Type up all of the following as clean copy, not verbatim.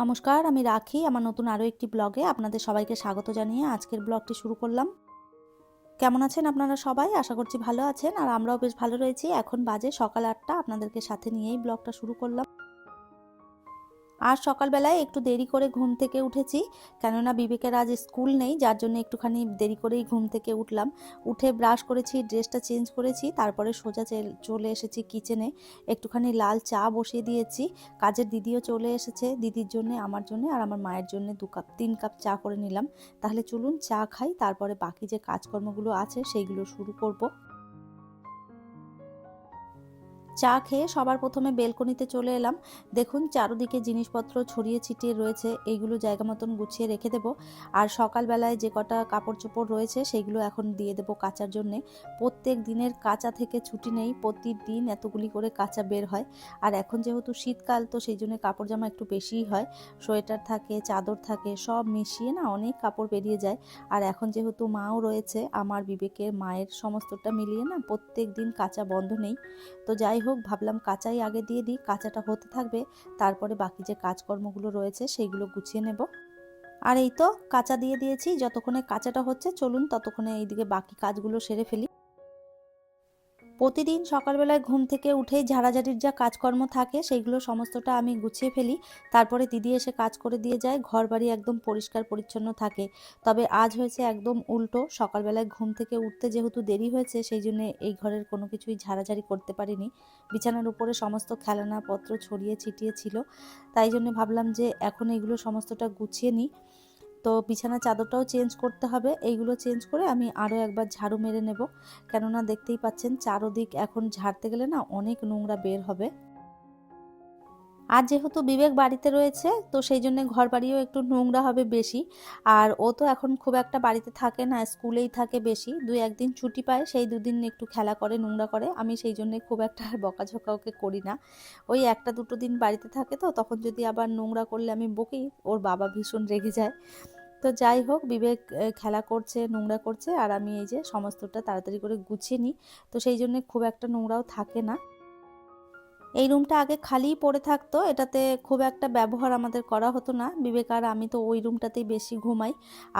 নমস্কার, আমি রাখি। আমার নতুন আরও একটি ব্লগে আপনাদের সবাইকে স্বাগত জানিয়ে আজকের ব্লগটি শুরু করলাম। কেমন আছেন আপনারা সবাই? আশা করছি ভালো আছেন, আর আমরাও বেশ ভালো রয়েছি। এখন বাজে সকাল 8টা, আপনাদেরকে সাথে নিয়েই ব্লগটা শুরু করলাম। আজ সকালবেলায় একটু দেরি করে ঘুম থেকে উঠেছি, কেননা বিবেকের আজ স্কুল নেই, যার জন্য একটুখানি দেরি করেই ঘুম থেকে উঠলাম। উঠে ব্রাশ করেছি, ড্রেসটা চেঞ্জ করেছি, তারপরে সোজা চলে এসেছি কিচেনে। একটুখানি লাল চা বসিয়ে দিয়েছি। কাজের দিদিও চলে এসেছে, দিদির জন্য, আমার জন্য আর আমার মায়ের জন্য 3 কাপ চা করে নিলাম। তাহলে চলুন চা খাই, তারপরে বাকি যে কাজকর্মগুলো আছে সেইগুলো শুরু করব। চা খেয়ে সবার প্রথমে বেলকনিতে চলে এলাম। দেখুন চারদিকে জিনিসপত্র ছড়িয়ে ছিটিয়ে রয়েছে, এইগুলো জায়গা মতন গুছিয়ে রেখে দেব। আর সকালবেলায় যে কটা কাপড় চোপড় রয়েছে সেইগুলো এখন দিয়ে দেব কাচার জন্যে। প্রত্যেক দিনের কাচা থেকে ছুটি নেই, প্রতিদিন এতগুলি করে কাচা বের হয়। আর এখন যেহেতু শীতকাল, তো সেই জন্য কাপড় জামা একটু বেশিই হয়। সোয়েটার থাকে, চাদর থাকে, সব মিশিয়ে না অনেক কাপড় বেরিয়ে যায়। আর এখন যেহেতু মাও রয়েছে, আমার বিবেকের মায়ের সমস্তটা মিলিয়ে না প্রত্যেক দিন কাচা বন্ধ নেই। তো যাই হোক, ভাবলাম কাঁচাই আগে দিয়ে দিই, কাঁচাটা হতে থাকবে, তারপরে বাকি যে কাজকর্মগুলো রয়েছে সেইগুলো গুছিয়ে নেব। আর এই তো কাঁচা দিয়ে দিয়েছি, যতক্ষণে কাঁচাটা হচ্ছে চলুন ততক্ষণে এইদিকে বাকি কাজগুলো সেরে ফেলি। প্রতিদিন সকালবেলায় ঘুম থেকে উঠেই ঝাড়াঝাড়ির যা কাজকর্ম থাকে সেইগুলো সমস্তটা আমি গুছিয়ে ফেলি, তারপরে দিদি এসে কাজ করে দিয়ে যায়। ঘর বাড়ি একদম পরিষ্কার পরিচ্ছন্ন থাকে। তবে আজ হয়েছে একদম উল্টো, সকালবেলায় ঘুম থেকে উঠতে যেহেতু দেরি হয়েছে সেই জন্য এই ঘরের কোনো কিছুই ঝাড়াঝাড়ি করতে পারিনি। বিছানার উপরে সমস্ত খেলনাপত্র ছড়িয়ে ছিটিয়ে ছিল, তাই জন্য ভাবলাম যে এখন এইগুলো সমস্তটা গুছিয়ে নিই। তো বিছানার চাদরটাও চেঞ্জ করতে হবে, এইগুলো চেঞ্জ করে আমি আরও একবার ঝাড়ু মেরে নেব, কেননা দেখতেই পাচ্ছেন চারোদিক এখন ঝাড়তে গেলে না অনেক নোংরা বের হবে। আর যেহেতু বিবেক বাড়িতে রয়েছে, তো সেই জন্য ঘর বাড়িও একটু নোংরা হবে বেশি। আর ও তো এখন খুব একটা বাড়িতে থাকে না, স্কুলেই থাকে বেশি। 2-1 দিন ছুটি পায়, সেই 2 দিন একটু খেলা করে, নোংরা করে। আমি সেই জন্য খুব একটা আর বকাঝকা ওকে করি না। ওই 1-2 দিন বাড়িতে থাকে, তো তখন যদি আবার নোংরা করলে আমি বকি, ওর বাবা ভীষণ রেগে যায়। তো যাই হোক, বিবেক খেলা করছে, নোংরা করছে, আর আমি এই যে সমস্তটা তাড়াতাড়ি করে গুছিয়ে নিই, তো সেই জন্য খুব একটা নোংরাও থাকে না। এই রুমটা আগে খালিই পড়ে থাকতো, এটাতে খুব একটা ব্যবহার আমাদের করা হতো না। বিবেক আর আমি তো ওই রুমটাতেই বেশি ঘুমাই।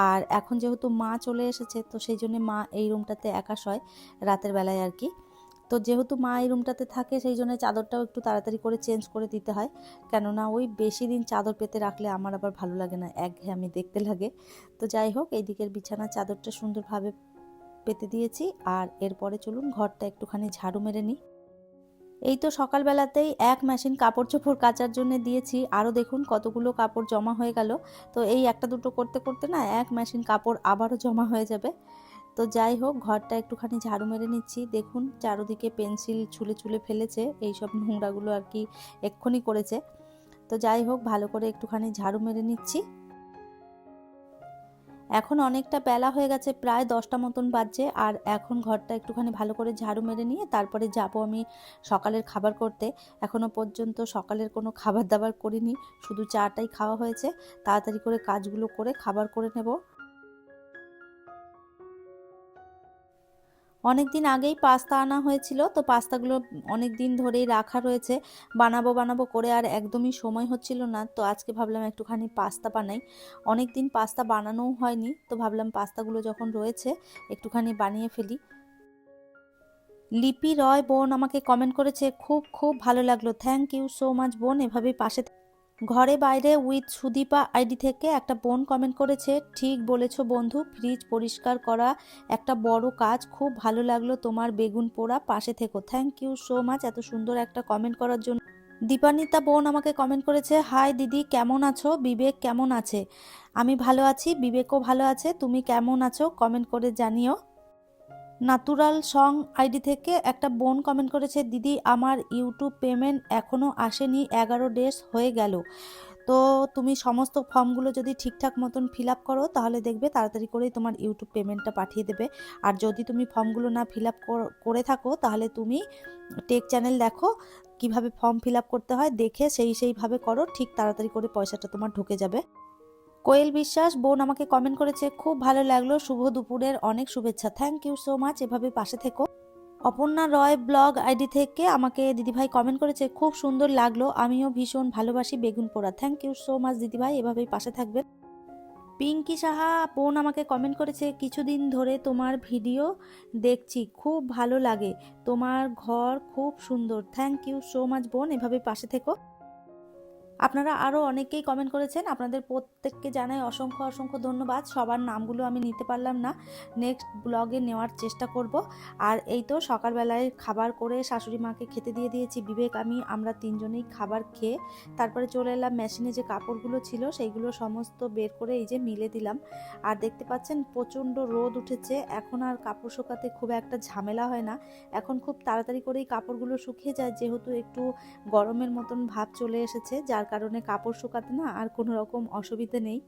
আর এখন যেহেতু মা চলে এসেছে, তো সেই জন্য মা এই রুমটাতে একা শয় রাতের বেলায় আর কি। তো যেহেতু মা এই রুমটাতে থাকে, সেই জন্য চাদরটাও একটু তাড়াতাড়ি করে চেঞ্জ করে দিতে হয়, কেননা ওই বেশি দিন চাদর পেতে রাখলে আমার আবার ভালো লাগে না, একঘেয়েমি দেখতে লাগে। তো যাই হোক, এই দিকের বিছানার চাদরটা সুন্দরভাবে পেতে দিয়েছি, আর এরপরে চলুন ঘরটা একটুখানি ঝাড়ু মেরে নিই। এই তো সকালবেলাতেই এক মেশিন কাপড় চোপড় কাচার জন্য দিয়েছি, আরও দেখুন কতগুলো কাপড় জমা হয়ে গেল। তো এই একটা দুটো করতে করতে না এক মেশিন কাপড় আবারও জমা হয়ে যাবে। তো যাই হোক, ঘরটা একটুখানি ঝাড়ু মেরে নিচ্ছি। দেখুন চারদিকে পেন্সিল ছুলে ছুলে ফেলেছে, এইসব নোংরাগুলো আর কি এক্ষুনি করেছে। তো যাই হোক, ভালো করে একটুখানি ঝাড়ু মেরে নিচ্ছি। এখন অনেকটা বেলা হয়ে গেছে, প্রায় 10টা মতন বাজছে, আর এখন ঘরটা একটুখানি ভালো করে ঝাড়ু মেরে নিয়ে তারপরে যাব আমি সকালের খাবার করতে। এখনো পর্যন্ত সকালের কোনো খাবার দাবার করিনি, শুধু চাটাই খাওয়া হয়েছে। তাড়াতাড়ি করে কাজগুলো করে খাবার করে নেব। অনেক দিন আগেই পাস্তা আনা হয়েছিল, তো পাস্তাগুলো অনেক দিন ধরেই রাখা রয়েছে। বানাবো বানাবো করে আর একদমই সময় হচ্ছিল না, তো আজকে ভাবলাম একটুখানি পাস্তা বানাই। অনেক দিন পাস্তা বানানোও হয়নি, তো ভাবলাম পাস্তাগুলো যখন রয়েছে একটুখানি বানিয়ে ফেলি। লিপি রয় বোন আমাকে কমেন্ট করেছে, খুব খুব ভালো লাগলো, থ্যাংক ইউ সো মাচ বোন, এভাবেই পাশে ঘরে বাইরে উইথ সুদীপা আইডি থেকে একটা বোন কমেন্ট করেছে, ঠিক বলেছো বন্ধু, ফ্রিজ পরিষ্কার করা একটা বড় কাজ, খুব ভালো লাগলো তোমার বেগুন পোড়া, পাশে থেকো। থ্যাংক ইউ সো মাচ এত সুন্দর একটা কমেন্ট করার জন্য। দীপান্বিতা বোন আমাকে কমেন্ট করেছে, হাই দিদি, কেমন আছো? বিবেক কেমন আছে? আমি ভালো আছি, বিবেকও ভালো আছে, তুমি কেমন আছো কমেন্ট করে জানিও। ন্যাচুরাল সং আইডি থেকে একটা বোন কমেন্ট করেছে, দিদি আমার ইউটিউব পেমেন্ট এখনও আসেনি, 11 ডেজ হয়ে গেল। তো তুমি সমস্ত ফর্মগুলো যদি ঠিকঠাক মতন ফিল আপ করো, তাহলে দেখবে তাড়াতাড়ি করেই তোমার ইউটিউব পেমেন্টটা পাঠিয়ে দেবে। আর যদি তুমি ফর্মগুলো না ফিল আপ করে থাকো, তাহলে তুমি টেক চ্যানেল দেখো, কিভাবে ফর্ম ফিল আপ করতে হয়, দেখে সেইভাবে করো, ঠিক তাড়াতাড়ি করে পয়সাটা তোমার ঢুকে যাবে। কোয়েল বিশ্বাস বোন আমাকে কমেন্ট করেছে, খুব ভালো লাগলো, শুভ দুপুরের অনেক শুভেচ্ছা, থ্যাংক ইউ সো মাচ, এভাবে পাশে থেকো। অপর্ণা রয় ব্লগ আইডি থেকে আমাকে দিদিভাই কমেন্ট করেছে, খুব সুন্দর লাগলো, আমিও ভীষণ ভালোবাসি বেগুন পোড়া। থ্যাংক ইউ সো মাচ দিদিভাই, এভাবেই পাশে থাকবেন। পিঙ্কি সাহা বোন আমাকে কমেন্ট করেছে, কিছুদিন ধরে তোমার ভিডিও দেখছি, খুব ভালো লাগে, তোমার ঘর খুব সুন্দর। থ্যাংক ইউ সো মাচ বোন, এভাবেই পাশে থেকো। আপনারা আরও অনেকেই কমেন্ট করেছেন, আপনাদের প্রত্যেককে জানাই অসংখ্য অসংখ্য ধন্যবাদ। সবার নামগুলো আমি নিতে পারলাম না, নেক্সট ব্লগে নেওয়ার চেষ্টা করব। আর এই তো সকালবেলায় খাবার করে শাশুড়ি মাকে খেতে দিয়ে দিয়েছি, বিবেক আমরা তিনজনেই খাবার খেয়ে তারপরে চলে এলাম মেশিনে যে কাপড়গুলো ছিল সেইগুলো সমস্ত বের করে এই যে মিলে দিলাম। আর দেখতে পাচ্ছেন প্রচণ্ড রোদ উঠেছে, এখন আর কাপড় শুকাতে খুব একটা ঝামেলা হয় না, এখন খুব তাড়াতাড়ি করেই কাপড়গুলো শুকিয়ে যায়, যেহেতু একটু গরমের মতন ভাব চলে এসেছে, যার কারণে কাপড় শুকাতে না আর কোনো রকম অসুবিধা নেই।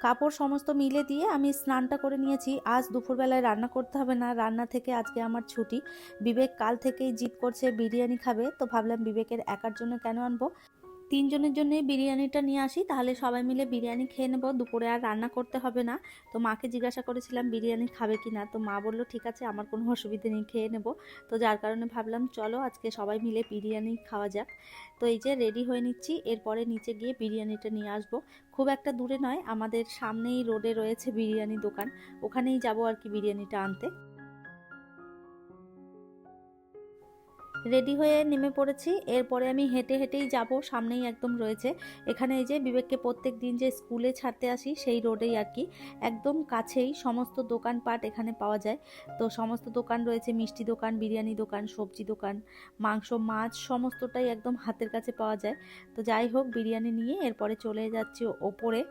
কাপড় সমস্ত মিলে দিয়ে আমি স্নানটা করে নিয়েছি। আজ দুপুরবেলায় রান্না করতে হবে না, রান্না থেকে আজকে আমার ছুটি। বিবেক কাল থেকেই জিদ করছে বিরিয়ানি খাবে, তো ভাবলাম বিবেকের একার জন্য কেন আনবো, তিনজনের জন্যই বিরিয়ানিটা নিয়ে আসি, তাহলে সবাই মিলে বিরিয়ানি খেয়ে নেবো, দুপুরে আর রান্না করতে হবে না। তো মাকে জিজ্ঞাসা করেছিলাম বিরিয়ানি খাবে কি না, তো মা বললো ঠিক আছে, আমার কোনো অসুবিধা নেই, খেয়ে নেবো। তো যার কারণে ভাবলাম চলো আজকে সবাই মিলে বিরিয়ানি খাওয়া যাক। তো এই যে রেডি হয়ে নিচ্ছি, এরপরে নিচে গিয়ে বিরিয়ানিটা নিয়ে আসবো। খুব একটা দূরে নয়, আমাদের সামনেই রোডে রয়েছে বিরিয়ানি দোকান, ওখানেই যাবো আর কি বিরিয়ানিটা আনতে। রেডি হয়ে নেমে পড়েছি, এরপরে আমি হেঁটে হেঁটেই যাব, সামনেই একদম রয়েছে। এখানে এই যে বিবেককে প্রত্যেক দিন যে স্কুলে ছাড়তে আসি সেই রোডেই আর কি, একদম কাছেই সমস্ত দোকানপাট এখানে পাওয়া যায়। তো সমস্ত দোকান রয়েছে, মিষ্টি দোকান, বিরিয়ানি দোকান, সবজি দোকান, মাংস মাছ সমস্তটাই একদম হাতের কাছে পাওয়া যায়। তো যাই হোক, বিরিয়ানি নিয়ে এরপরে চলে যাচ্ছি ওপরে।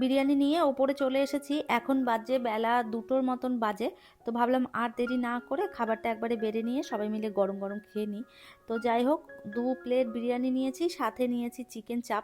বিরিয়ানি নিয়ে ওপরে চলে এসেছি, এখন বাজে বেলা 2টোর মতন বাজে। তো ভাবলাম আর দেরি না করে খাবারটা একবারে বেড়ে নিয়ে সবাই মিলে গরম গরম খেয়ে নিই। তো যাই হোক, 2 প্লেট বিরিয়ানি নিয়েছি, সাথে নিয়েছি চিকেন চাপ।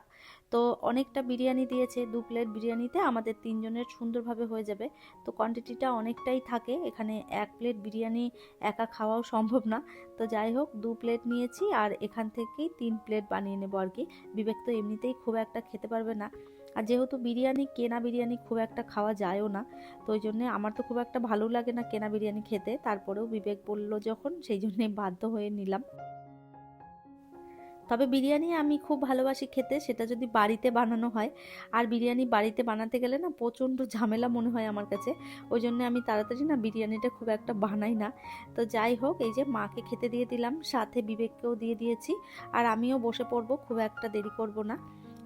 তো অনেকটা বিরিয়ানি দিয়েছে, 2 প্লেট বিরিয়ানিতে আমাদের তিনজনের সুন্দরভাবে হয়ে যাবে। তো কোয়ান্টিটিটা অনেকটাই থাকে, এখানে 1 প্লেট বিরিয়ানি একা খাওয়াও সম্ভব না। তো যাই হোক, 2 প্লেট নিয়েছি আর এখান থেকেই 3 প্লেট বানিয়ে নেবো আর কি। বিবেক তো এমনিতেই খুব একটা খেতে পারবে না, আর যেহেতু বিরিয়ানি কেনা বিরিয়ানি খুব একটা খাওয়া যায়ও না, তো ওই জন্যে আমার তো খুব একটা ভালো লাগে না কেনা বিরিয়ানি খেতে, তারপরেও বিবেক বলল যখন, সেই জন্যে বাধ্য হয়ে নিলাম। তবে বিরিয়ানি আমি খুব ভালোবাসি খেতে, সেটা যদি বাড়িতে বানানো হয়। আর বিরিয়ানি বাড়িতে বানাতে গেলে না প্রচণ্ড ঝামেলা মনে হয় আমার কাছে, ওই জন্য আমি তাড়াতাড়ি না বিরিয়ানিটা খুব একটা বানাই না। তো যাই হোক, এই যে মাকে খেতে দিয়ে দিলাম, সাথে বিবেককেও দিয়ে দিয়েছি, আর আমিও বসে পড়বো, খুব একটা দেরি করব না।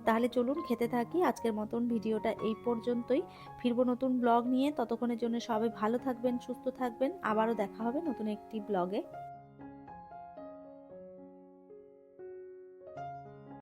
তাহলে চলুন খেতে থাকি। আজকের মতন ভিডিওটা এই পর্যন্তই, ফিরবো নতুন ব্লগ নিয়ে, ততক্ষণের জন্য সবাই ভালো থাকবেন, সুস্থ থাকবেন, আবারও দেখা হবে নতুন একটি ব্লগে।